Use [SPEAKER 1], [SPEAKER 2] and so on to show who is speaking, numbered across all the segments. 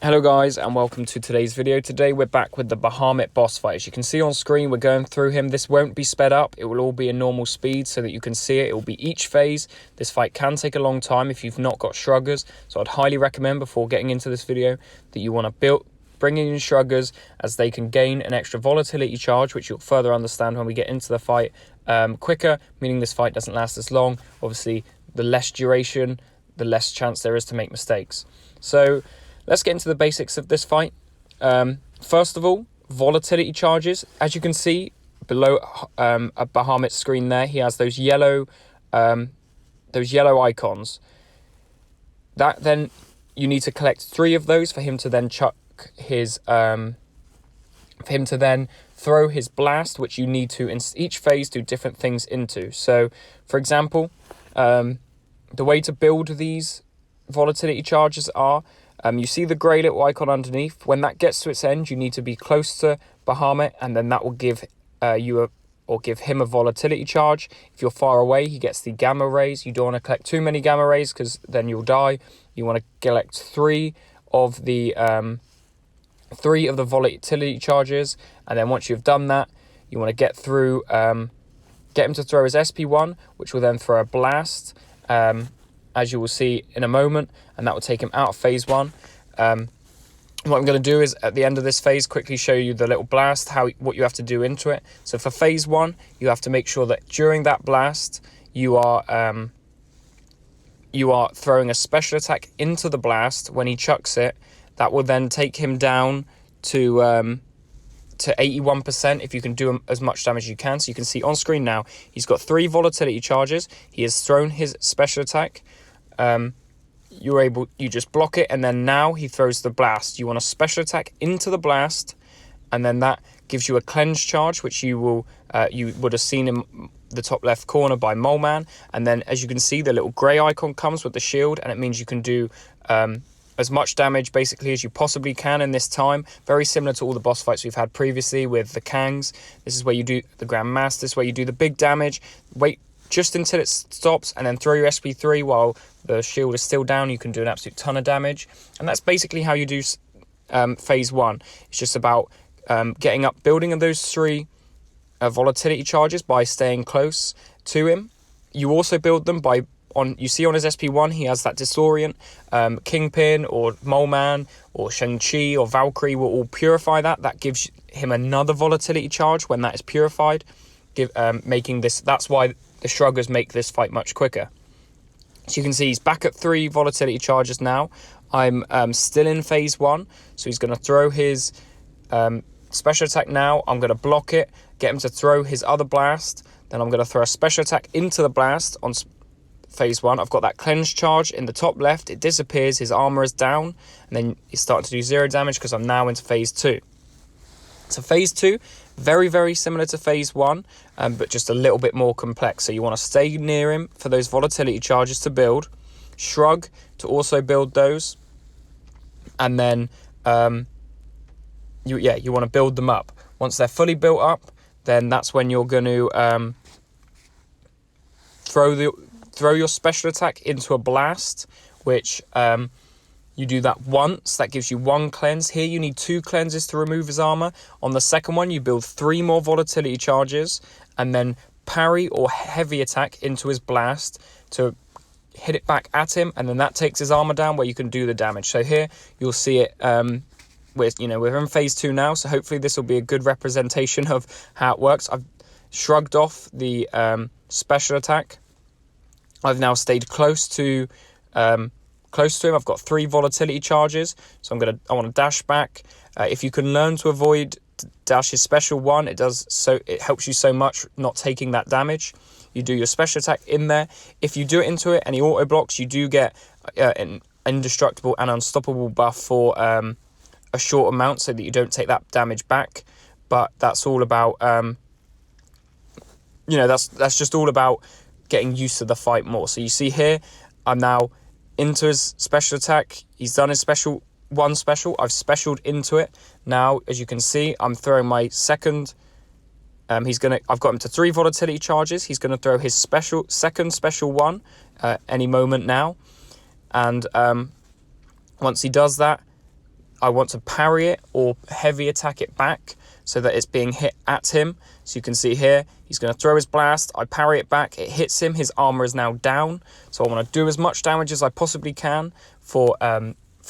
[SPEAKER 1] Hello guys and welcome to today's video. Today we're back with the Bahamut boss fight. As you can see on screen, we're going through him. This won't be sped up. It will all be a normal speed so that you can see it. It will be each phase. This fight can take a long time if you've not got shruggers. So I'd highly recommend before getting into this video that you want to bring in shruggers, as they can gain an extra volatility charge, which you'll further understand when we get into the fight quicker, meaning this fight doesn't last as long. Obviously, the less duration, the less chance there is to make mistakes. So let's get into the basics of this fight. First of all, volatility charges. As you can see below a Bahamut's screen there, he has those yellow icons. That then you need to collect 3 of those for him to then chuck his for him to then throw his blast, which you need to in each phase do different things into. So, for example, the way to build these volatility charges are, you see the grey little icon underneath. When that gets to its end, you need to be close to Bahamut, and then that will give give him a volatility charge. If you're far away, he gets the gamma rays. You don't want to collect too many gamma rays because then you'll die. You want to collect 3 of the volatility charges, and then once you've done that, you want to get him to throw his SP1, which will then throw a blast, as you will see in a moment, and that will take him out of phase 1. What I'm going to do is at the end of this phase quickly show you the little blast, what you have to do into it. So for phase 1, you have to make sure that during that blast you are throwing a special attack into the blast. When he chucks it, that will then take him down to 81% if you can do as much damage as you can. So you can see on screen now, he's got 3 volatility charges. He has thrown his special attack. You just block it, and then now he throws the blast. You want a special attack into the blast, and then that gives you a cleanse charge, which you would have seen in the top left corner by Mole Man. And then as you can see, the little grey icon comes with the shield, and it means you can do as much damage basically as you possibly can in this time. Very similar to all the boss fights we've had previously with the Kangs. This is where you do the Grand Master. This is where you do the big damage, wait just until it stops, and then throw your SP3 while the shield is still down. You can do an absolute ton of damage, and that's basically how you do phase 1. It's just about building those 3 volatility charges by staying close to him. You also build them you see on his SP1, he has that Disorient. Kingpin or Mole Man or Shang-Chi or Valkyrie will all purify that. That gives him another volatility charge when that is purified, that's why the shruggers make this fight much quicker. So you can see he's back at 3 volatility charges now. I'm still in phase 1, so he's going to throw his special attack now. I'm going to block it, get him to throw his other blast. Then I'm going to throw a special attack into the blast on phase 1. I've got that cleanse charge in the top left. It disappears, his armor is down, and then he's starting to do 0 damage because I'm now into phase 2. So phase 2, very, very similar to phase 1, but just a little bit more complex. So you want to stay near him for those volatility charges to build, shrug to also build those, and then you want to build them up. Once they're fully built up, then that's when you're going to throw your special attack into a blast, which you do that once. That gives you 1 cleanse. Here you need 2 cleanses to remove his armor. On the second one, you build 3 more volatility charges, and then parry or heavy attack into his blast to hit it back at him, and then that takes his armor down where you can do the damage. So here you'll see it. We're in phase 2 now, so hopefully this will be a good representation of how it works. I've shrugged off the special attack. I've now stayed close to him. I've got 3 volatility charges, so I want to dash back. If you can learn to avoid Dash's special 1, it helps you so much not taking that damage. You do your special attack in there. If you do it into it and he auto blocks, you do get an indestructible and unstoppable buff for a short amount, so that you don't take that damage back. But that's all about that's just all about getting used to the fight more. So you see here, I'm now into his special attack. He's done his special. I've specialed into it. Now, as you can see, I'm throwing my second. I've got him to 3 volatility charges. He's gonna throw his second special one any moment now. And once he does that, I want to parry it or heavy attack it back so that it's being hit at him. So you can see here, he's going to throw his blast. I parry it back. It hits him. His armor is now down. So I want to do as much damage as I possibly can for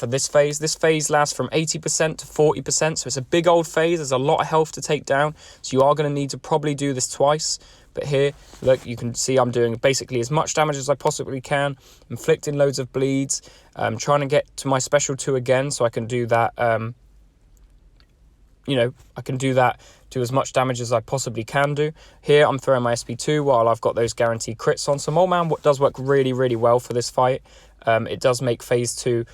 [SPEAKER 1] this phase. This phase lasts from 80% to 40%. So it's a big old phase. There's a lot of health to take down. So you are going to need to probably do this twice. But here, look, you can see I'm doing basically as much damage as I possibly can, inflicting loads of bleeds, trying to get to my special 2 again so I can do that, I can do as much damage as I possibly can do. Here, I'm throwing my SP2 while I've got those guaranteed crits on. So Mole Man does work really, really well for this fight. It does make phase 2,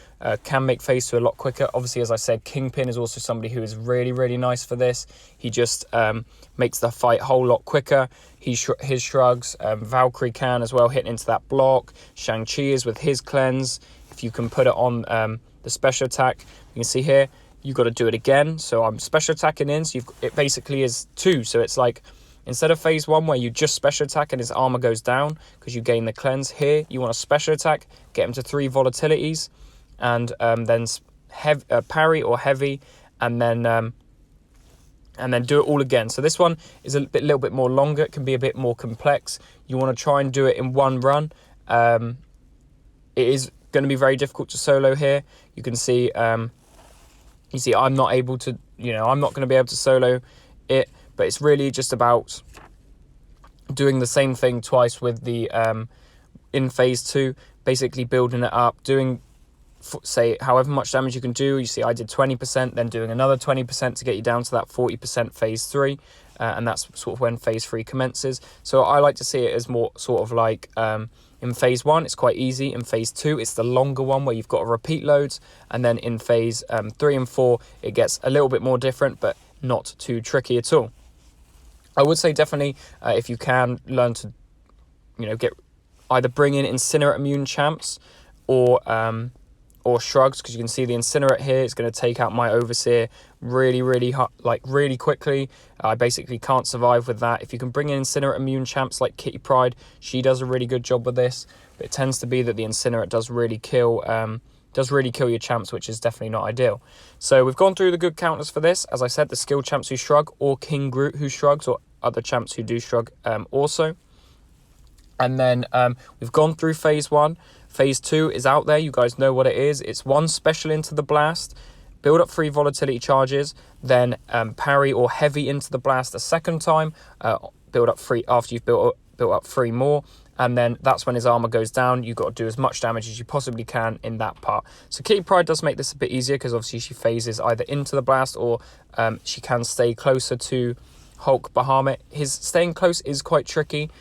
[SPEAKER 1] can make phase 2 a lot quicker. Obviously, as I said, Kingpin is also somebody who is really, really nice for this. He just makes the fight a whole lot quicker. His shrugs, Valkyrie can as well, hitting into that block. Shang-Chi is with his cleanse. If you can put it on the special attack, you can see here, you've got to do it again. So I'm special attacking in, so it basically is 2. So it's like, instead of phase 1 where you just special attack and his armor goes down because you gain the cleanse, here you want to special attack, get him to 3 volatilities, and then parry or heavy, and then do it all again. So this one is a little bit more longer. It can be a bit more complex. You want to try and do it in one run. It is going to be very difficult to solo here. You can see, I'm not able to, I'm not going to be able to solo it. But it's really just about doing the same thing twice with the in phase 2, basically building it up, doing, say, however much damage you can do. You see I did 20%, then doing another 20% to get you down to that 40% phase 3, and that's sort of when phase 3 commences. So I like to see it as more sort of like in phase 1, it's quite easy. In phase 2, it's the longer one where you've got to repeat loads, and then in phase 3 and 4, it gets a little bit more different, but not too tricky at all. I would say definitely if you can learn to, either bring in Incinerate immune champs or shrugs, because you can see the Incinerate here is going to take out my Overseer really, really really quickly. I basically can't survive with that. If you can bring in Incinerate immune champs like Kitty Pryde, she does a really good job with this. But it tends to be that the Incinerate does really kill your champs, which is definitely not ideal. So we've gone through the good counters for this. As I said, the skill champs who shrug, or King Groot who shrugs, or other champs who do shrug also. And then we've gone through phase 1. Phase 2 is out there. You guys know what it is. It's 1 special into the blast, build up 3 volatility charges, then parry or heavy into the blast a second time, build up 3 after you've built up 3 more. And then that's when his armor goes down. You've got to do as much damage as you possibly can in that part. So Kitty Pryde does make this a bit easier because obviously she phases either into the blast or she can stay closer to Hulk Bahamut. His staying close is quite tricky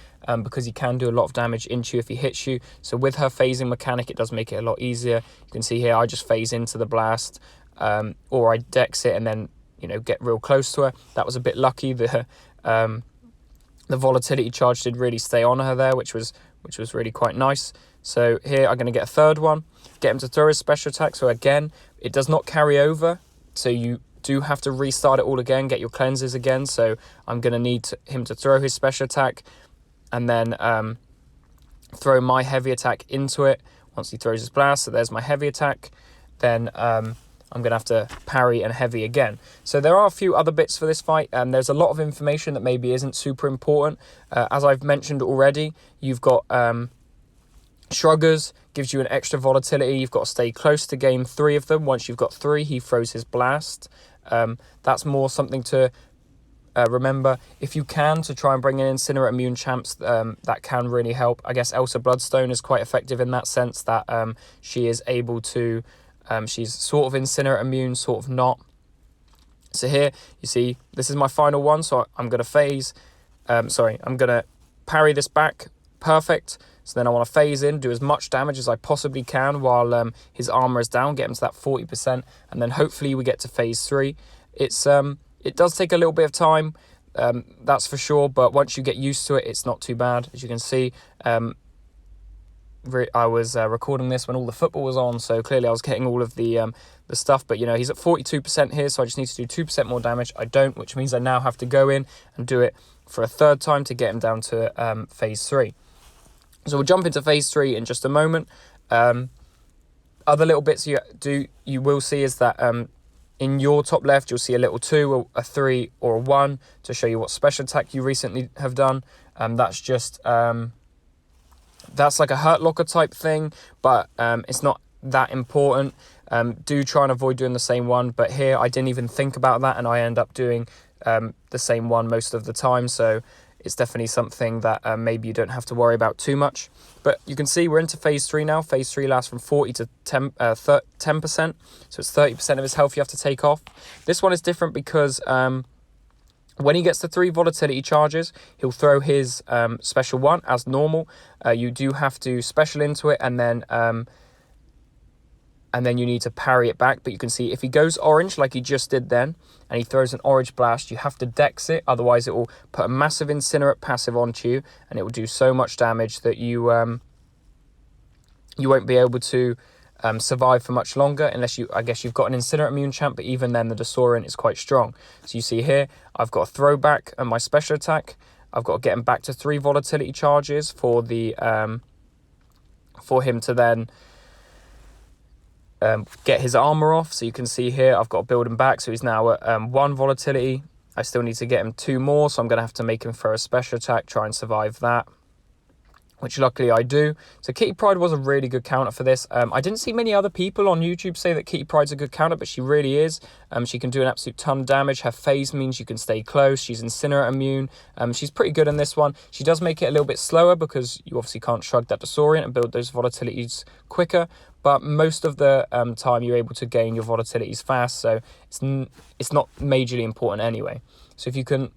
[SPEAKER 1] because he can do a lot of damage into you if he hits you. So with her phasing mechanic, it does make it a lot easier. You can see here I just phase into the blast or I dex it and then get real close to her. That was a bit lucky. The volatility charge did really stay on her there, which was really quite nice. So here I'm going to get a third one, get him to throw his special attack. So again, it does not carry over, so you do have to restart it all again, get your cleanses again. So I'm going to need him to throw his special attack and then throw my heavy attack into it once he throws his blast. So there's my heavy attack. Then I'm going to have to parry and heavy again. So there are a few other bits for this fight. There's a lot of information that maybe isn't super important. As I've mentioned already, you've got Shruggers, gives you an extra volatility. You've got to stay close to gain 3 of them. Once you've got 3, he throws his blast. That's more something to remember. If you can, to try and bring in Incinerate immune champs, that can really help. I guess Elsa Bloodstone is quite effective in that sense, that she is able to... she's sort of Incinerate immune, sort of not. So here, you see, this is my final one, so I'm going to phase. I'm going to parry this back. Perfect. So then I want to phase in, do as much damage as I possibly can while his armor is down, get him to that 40%, and then hopefully we get to phase 3. It does take a little bit of time, that's for sure, but once you get used to it, it's not too bad. As you can see, I was recording this when all the football was on, so clearly I was getting all of the stuff, but he's at 42% here, so I just need to do 2% more damage. I don't, which means I now have to go in and do it for a third time to get him down to phase 3. So we'll jump into phase 3 in just a moment. Other little bits you will see is that In your top left, you'll see a little 2, a 3, or a 1 to show you what special attack you recently have done. That's just, that's like a hurt locker type thing, but it's not that important. Do try and avoid doing the same one, but here I didn't even think about that, and I end up doing the same one most of the time, so it's definitely something that maybe you don't have to worry about too much. But you can see we're into phase 3 now. Phase 3 lasts from 40 to 10%, so it's 30% of his health you have to take off. This one is different because when he gets to 3 volatility charges, he'll throw his special 1 as normal. You do have to special into it, and then you need to parry it back. But you can see if he goes orange like he just did then, and he throws an orange blast, you have to dex it. Otherwise, it will put a massive incinerate passive onto you, and it will do so much damage that you won't be able to survive for much longer, unless I guess you've got an incinerate immune champ, but even then the Desoriant is quite strong. So you see here, I've got a throwback and my special attack. I've got to get him back to 3 volatility charges for the for him to then get his armor off. So you can see here I've got to build him back, so he's now at 1 volatility. I still need to get him 2 more, so I'm going to have to make him throw a special attack, try and survive that, which luckily I do. So Kitty Pryde was a really good counter for this. I didn't see many other people on YouTube say that Kitty Pryde's a good counter, but she really is. She can do an absolute ton of damage. Her phase means you can stay close. She's incinerate immune. She's pretty good in this one. She does make it a little bit slower because you obviously can't shrug that Desoriant and build those volatilities quicker, but most of the time you're able to gain your volatilities fast, so it's not majorly important anyway. So if you can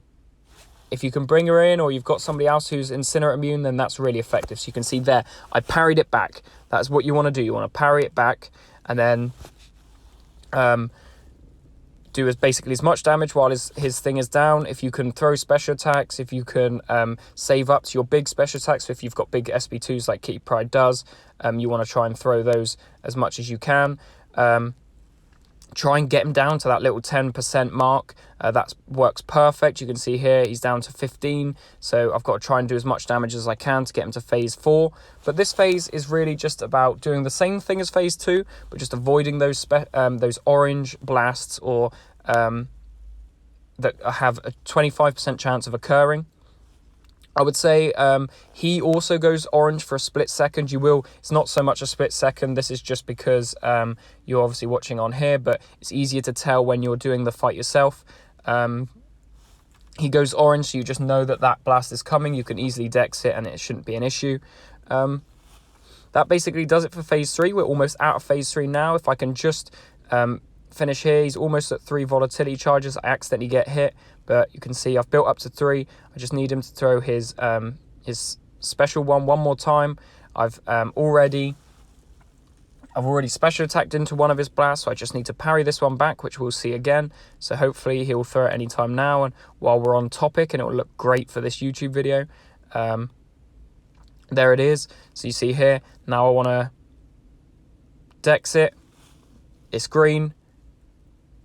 [SPEAKER 1] bring her in, or you've got somebody else who's incinerate immune, then that's really effective. So you can see there, I parried it back. That's what you want to do. You want to parry it back, and then do basically as much damage while his thing is down. If you can throw special attacks, if you can save up to your big special attacks, so if you've got big SB2s like Kitty Pryde does, you want to try and throw those as much as you can. Try and get him down to that little 10% mark. That works perfect. You can see here he's down to 15, so I've got to try and do as much damage as I can to get him to phase 4. But this phase is really just about doing the same thing as phase 2, but just avoiding those orange blasts or that have a 25% chance of occurring. I would say he also goes orange for a split second. It's not so much a split second. This is just because you're obviously watching on here, but it's easier to tell when you're doing the fight yourself. He goes orange, so you just know that blast is coming. You can easily dex it, and it shouldn't be an issue. That basically does it for phase 3. We're almost out of phase 3 now. If I can just finish here, he's almost at 3 volatility charges. I accidentally get hit, but you can see I've built up to 3. I just need him to throw his special one more time. I've already special attacked into one of his blasts, so I just need to parry this one back, which we'll see again. So hopefully he'll throw it any time now, and while we're on topic, and it will look great for this YouTube video. There it is. So you see here, now I want to dex it. It's green.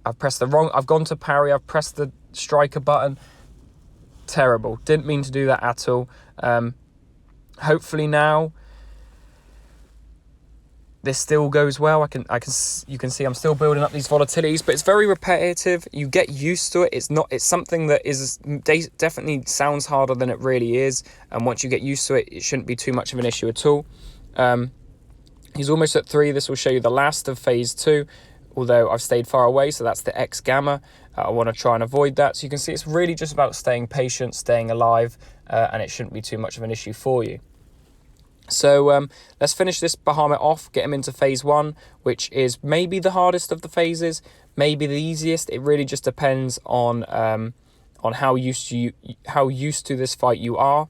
[SPEAKER 1] I've gone to parry, I've pressed the striker button. Terrible. Didn't mean to do that at all. Hopefully now this still goes well. You can see I'm still building up these volatilities, but it's very repetitive. You get used to it. It's something that is definitely sounds harder than it really is. And once you get used to it, it shouldn't be too much of an issue at all. He's almost at 3. This will show you the last of phase 2. Although I've stayed far away, so that's the X gamma. I want to try and avoid that. So you can see it's really just about staying patient, staying alive, and it shouldn't be too much of an issue for you. So let's finish this Bahamut off, get him into phase 1, which is maybe the hardest of the phases, maybe the easiest. It really just depends on how used to this fight you are.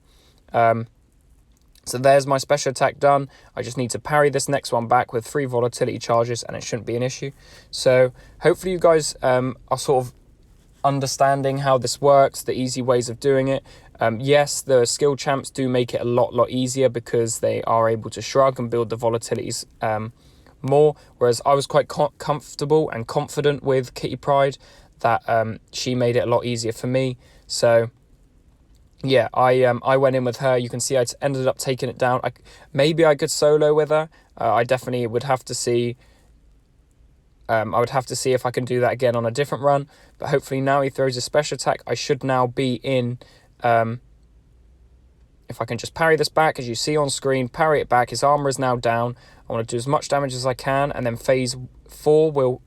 [SPEAKER 1] So there's my special attack done. I just need to parry this next one back with 3 volatility charges, and it shouldn't be an issue. So hopefully you guys are sort of understanding how this works, the easy ways of doing it. Yes, the skill champs do make it a lot easier because they are able to shrug and build the volatilities more, whereas I was quite comfortable and confident with Kitty Pryde that she made it a lot easier for me. So yeah, I went in with her. You can see I ended up taking it down. Maybe I could solo with her. I definitely would have to see I would have to see if I can do that again on a different run. But hopefully now he throws his special attack. I should now be in... if I can just parry this back, as you see on screen, parry it back. His armor is now down. I want to do as much damage as I can. And then phase 4 will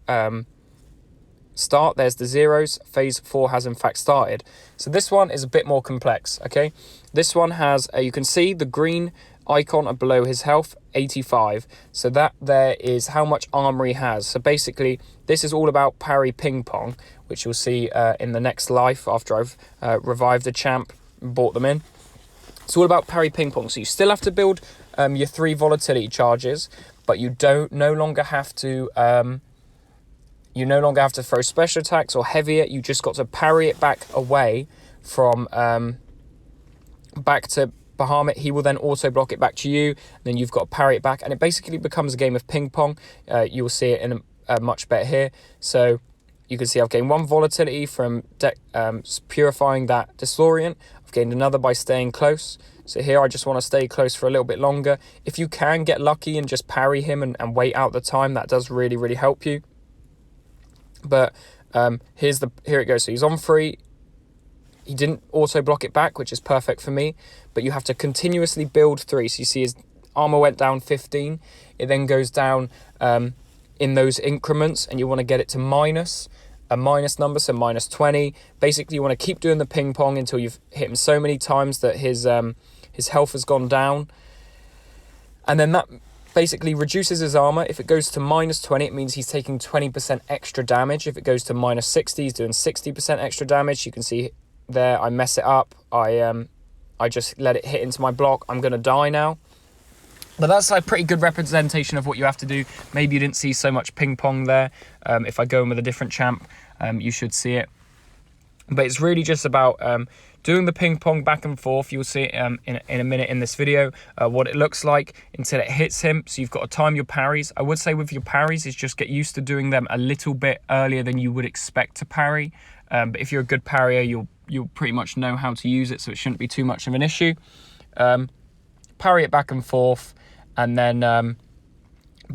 [SPEAKER 1] start. There's the zeros. Phase 4 has in fact started. So this one is a bit more complex, okay? This one has, you can see the green icon below his health, 85. So that there is how much armor he has. So basically, this is all about parry ping pong, which you'll see in the next life after I've revived the champ and brought them in. It's all about parry ping pong. So you still have to build your 3 volatility charges, but you no longer have to throw special attacks or heavier. You just got to parry it back away from back to Bahamut. He will then auto block it back to you. Then you've got to parry it back, and it basically becomes a game of ping pong. You will see it in a much better here. So you can see I've gained 1 volatility from purifying that Disorient. I've gained another by staying close. So here I just want to stay close for a little bit longer. If you can get lucky and just parry him and wait out the time, that does really, really help you. But here it goes. So he's on 3. He didn't auto block it back, which is perfect for me. But you have to continuously build 3. So you see his armor went down 15. It then goes down in those increments, and you want to get it to a minus number, so minus 20. Basically, you want to keep doing the ping pong until you've hit him so many times that his health has gone down. And then that basically reduces his armor. If it goes to minus 20, it means he's taking 20% extra damage. If it goes to minus 60, he's doing 60% extra damage. You can see there, I mess it up. I just let it hit into my block. I'm going to die now. But that's a pretty good representation of what you have to do. Maybe you didn't see so much ping pong there. If I go in with a different champ, you should see it. But it's really just about doing the ping pong back and forth. You'll see it in a minute in this video, what it looks like until it hits him. So you've got to time your parries. I would say with your parries is just get used to doing them a little bit earlier than you would expect to parry. But if you're a good parrier, you'll pretty much know how to use it, so it shouldn't be too much of an issue. Parry it back and forth, and then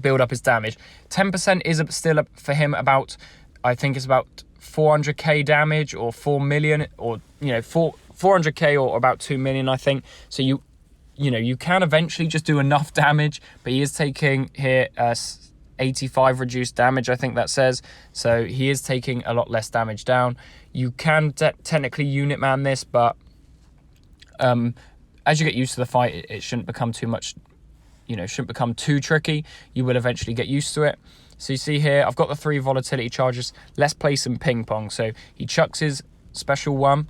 [SPEAKER 1] build up his damage. 10% is still for him about, I think it's about 400k damage or 4 million, or 400k or about 2 million, I think. So you can eventually just do enough damage, but he is taking here 85 reduced damage, I think that says. So he is taking a lot less damage down. You can technically unit man this, but as you get used to the fight, it shouldn't become too much, shouldn't become too tricky. You will eventually get used to it. So you see here, I've got the 3 volatility charges. Let's play some ping pong. So he chucks his special 1.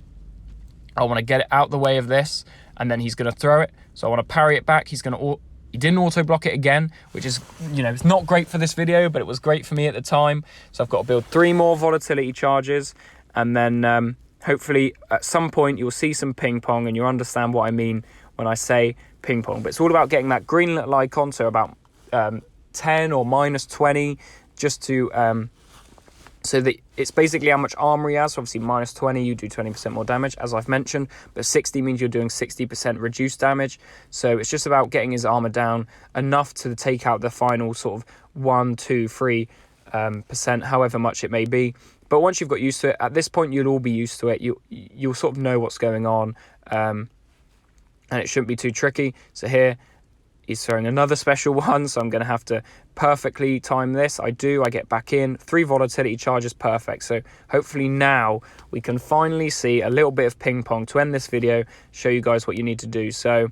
[SPEAKER 1] I want to get it out the way of this, and then he's going to throw it. So I want to parry it back. He didn't auto block it again, which is, it's not great for this video, but it was great for me at the time. So I've got to build 3 more volatility charges, and then hopefully at some point you'll see some ping pong and you'll understand what I mean when I say ping pong. But it's all about getting that green little icon, so about 10 or minus 20, just to so that it's basically how much armor he has. So obviously minus 20, you do 20% more damage, as I've mentioned, but 60 means you're doing 60% reduced damage. So it's just about getting his armor down enough to take out the final sort of 1, 2, 3%, however much it may be. But once you've got used to it, at this point you'll all be used to it. You'll sort of know what's going on, and it shouldn't be too tricky. So here he's throwing another special 1, so I'm going to have to perfectly time this. I get back in. 3 volatility charges, perfect. So hopefully now we can finally see a little bit of ping pong to end this video, show you guys what you need to do. So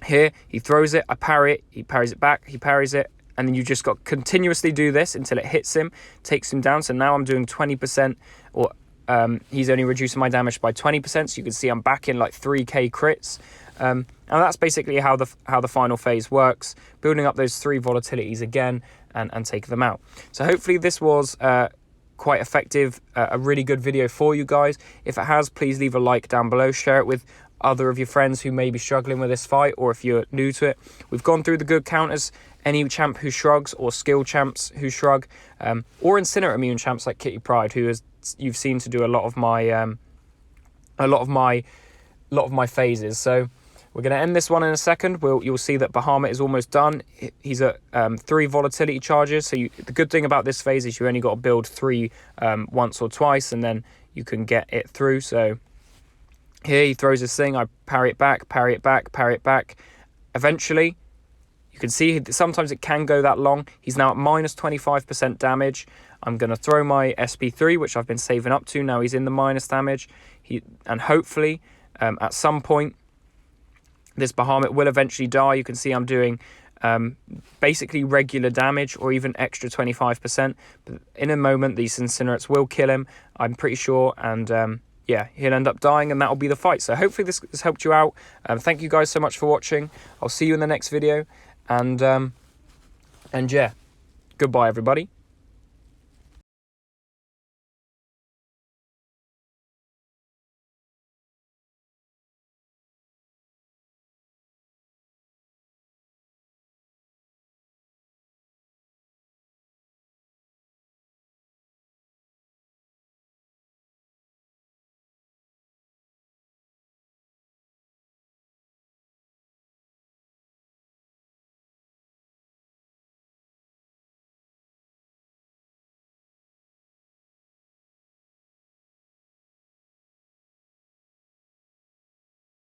[SPEAKER 1] here he throws it, I parry it, he parries it back, he parries it, and then you just got to continuously do this until it hits him, takes him down. So now I'm doing 20%, or he's only reducing my damage by 20%, so you can see I'm back in like 3k crits. And that's basically how the final phase works, building up those 3 volatilities again and taking them out. So hopefully this was quite effective, a really good video for you guys. If it has, please leave a like down below, share it with other of your friends who may be struggling with this fight, or if you're new to it. We've gone through the good counters, any champ who shrugs, or skill champs who shrug, or incinerate immune champs like Kitty Pryde, who you've seen to do a lot of my phases. So We're going to end this one in a second. You'll see that Bahamut is almost done. He's at 3 volatility charges. So the good thing about this phase is you only got to build 3 once or twice, and then you can get it through. So here he throws his thing. I parry it back, parry it back, parry it back. Eventually, you can see sometimes it can go that long. He's now at minus 25% damage. I'm going to throw my SP3, which I've been saving up to. Now he's in the minus damage. And hopefully, at some point, this Bahamut will eventually die. You can see I'm doing basically regular damage or even extra 25%. But in a moment, these incinerates will kill him, I'm pretty sure. And yeah, he'll end up dying, and that'll be the fight. So hopefully this has helped you out. Thank you guys so much for watching. I'll see you in the next video. And yeah, goodbye, everybody.